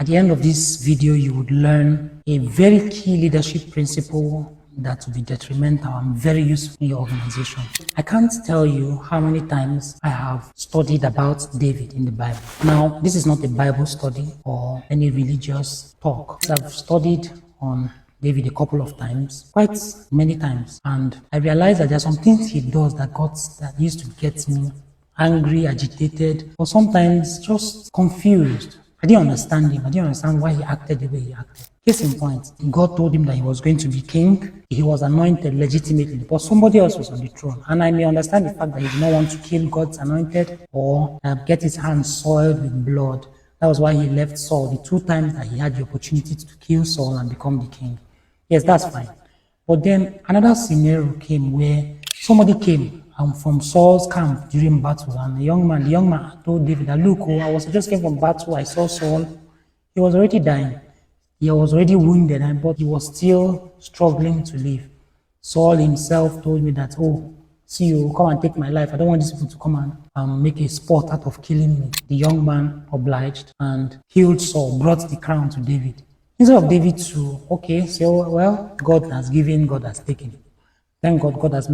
At the end of this video, you would learn a very key leadership principle that will be detrimental and very useful in your organization. I can't tell you how many times I have studied about David in the Bible. Now, this is not a Bible study or any religious talk. I've studied on David a couple of times, quite many times, and I realized that there are some things he does that used to get me angry, agitated, or sometimes just confused. I didn't understand him. I didn't understand why he acted the way he acted. Case in point, God told him that he was going to be king. He was anointed legitimately, but somebody else was on the throne. And I may understand the fact that he did not want to kill God's anointed or get his hands soiled with blood. That was why he left Saul the 2 times that he had the opportunity to kill Saul and become the king. Yes, that's fine. But then another scenario came where somebody came from Saul's camp during battle, and the young man told David that, look, I just came from battle, I saw Saul. He was already dying. He was already wounded, but he was still struggling to live. Saul himself told me that, see you, come and take my life. I don't want these people to come and make a sport out of killing me. The young man obliged and killed Saul, brought the crown to David. Instead of David to, say, well, God has given, God has taken. Thank God, God has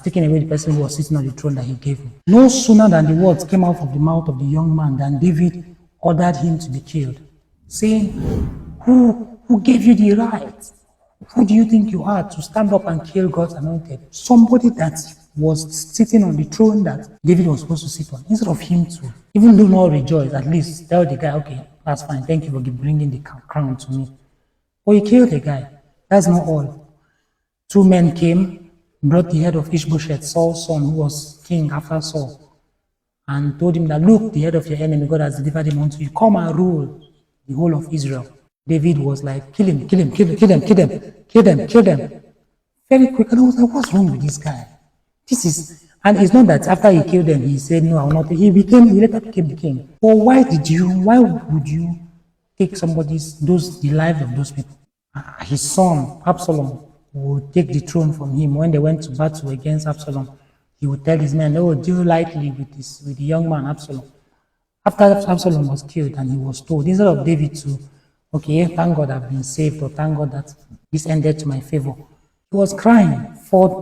taken away the person who was sitting on the throne that he gave me. No sooner than the words came out of the mouth of the young man than David ordered him to be killed, saying, who gave you the right? Who do you think you are to stand up and kill God's anointed? Somebody that was sitting on the throne that David was supposed to sit on. Instead of him to, even though not rejoice, at least tell the guy, okay, that's fine, thank you for bringing the crown to me. But he killed the guy. That's not all. 2 men came, brought the head of Ishbosheth, Saul's son, who was king after Saul, and told him that, look, the head of your enemy, God has delivered him unto you. Come and rule the whole of Israel. David was like, kill him. Very quick. And I was like, what's wrong with this guy? And it's not that after he killed them, he said, no, I will not. He later became the king. But why would you take the lives of those people? His son, Absalom, would take the throne from him. When they went to battle against Absalom, he would tell his men, deal lightly with the young man, Absalom. After Absalom was killed and he was told, instead of David to, thank God I've been saved, or thank God that this ended to my favor, he was crying for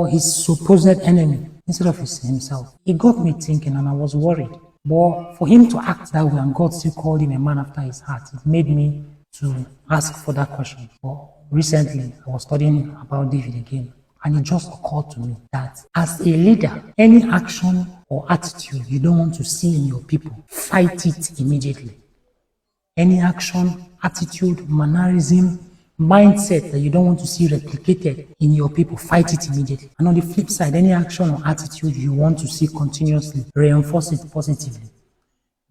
his supposed enemy instead of himself. It got me thinking and I was worried. But for him to act that way and God still called him a man after his heart, it made me to ask for that question. But recently, I was studying about David again, and it just occurred to me that as a leader, any action or attitude you don't want to see in your people, fight it immediately. Any action, attitude, mannerism, mindset that you don't want to see replicated in your people, fight it immediately. And on the flip side, any action or attitude you want to see continuously, reinforce it positively.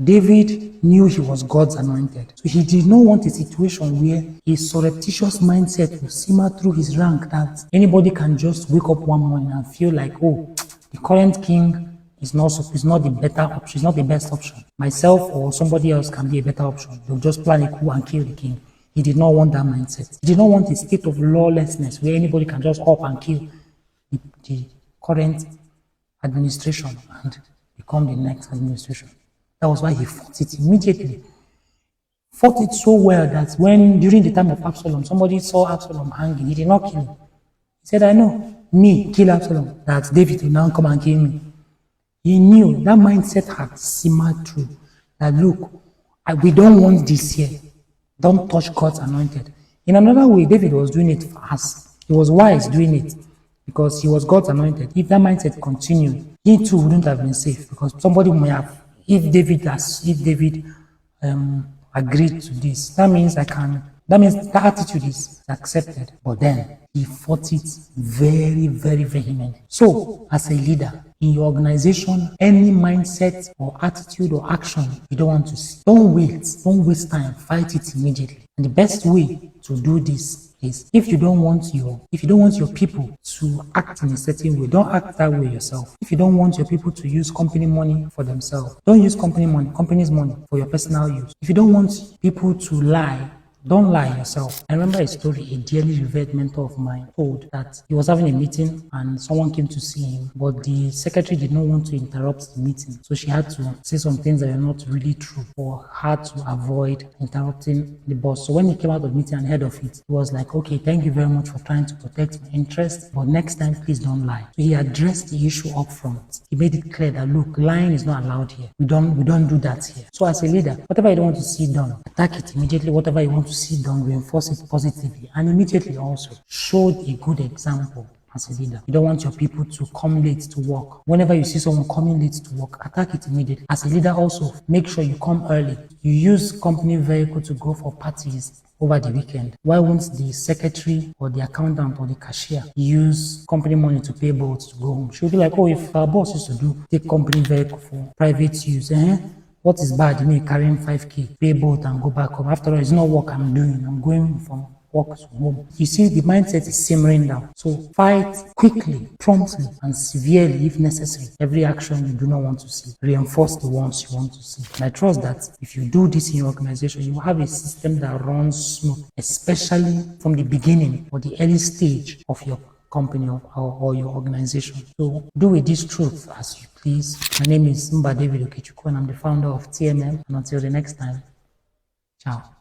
David knew he was God's anointed, so he did not want a situation where a surreptitious mindset will simmer through his rank that anybody can just wake up one morning and feel like, the current king is not the better option, is not the best option. Myself or somebody else can be a better option. They'll just plan a coup and kill the king. He did not want that mindset. He did not want a state of lawlessness where anybody can just up and kill the current administration and become the next administration. That was why he fought it immediately. Fought it so well that when, during the time of Absalom, somebody saw Absalom hanging, he did not kill him. He said, I know, me, kill Absalom, that David will now come and kill me. He knew that mindset had simmered through. That look, we don't want this here. Don't touch God's anointed. In another way, David was doing it fast. He was wise doing it because he was God's anointed. If that mindset continued, he too wouldn't have been safe because somebody may have. If David agreed to this, that means that attitude is accepted. But then he fought it very, very vehemently. So, as a leader in your organization, any mindset or attitude or action you don't want to see, don't waste time, fight it immediately. And the best way to do this is if you don't want your people to act in a certain way, don't act that way yourself. If you don't want your people to use company money for themselves, don't use company's money for your personal use. If you don't want people to lie Don't lie yourself. I remember a story a dearly revered mentor of mine told that he was having a meeting and someone came to see him, but the secretary did not want to interrupt the meeting. So she had to say some things that were not really true for her to avoid interrupting the boss. So when he came out of the meeting and heard of it, he was like, okay, thank you very much for trying to protect my interest, but next time, please don't lie. So he addressed the issue up front. He made it clear that, look, lying is not allowed here. We don't do that here. So as a leader, whatever you don't want to see done, attack it immediately. Whatever you want to see done, reinforce it positively, and immediately also showed a good example. As a leader, you don't want your people to come late to work. Whenever you see someone coming late to work, attack it immediately. As a leader also, make sure you come early. You use company vehicle to go for parties over the weekend. Why won't the secretary or the accountant or the cashier use company money to pay bills to go home? She'll be like, oh, if our boss used to do take company vehicle for private use, what is bad in me carrying 5k, pay both and go back home? After all, it's not work I'm doing. I'm going from work to home. You see, the mindset is simmering down. So fight quickly, promptly, and severely if necessary. Every action you do not want to see. Reinforce the ones you want to see. And I trust that if you do this in your organization, you will have a system that runs smooth, especially from the beginning or the early stage of your company or your organization. So do with this truth as you please. My name is Mba David Okechukwu and I'm the founder of TMM. And until the next time, ciao.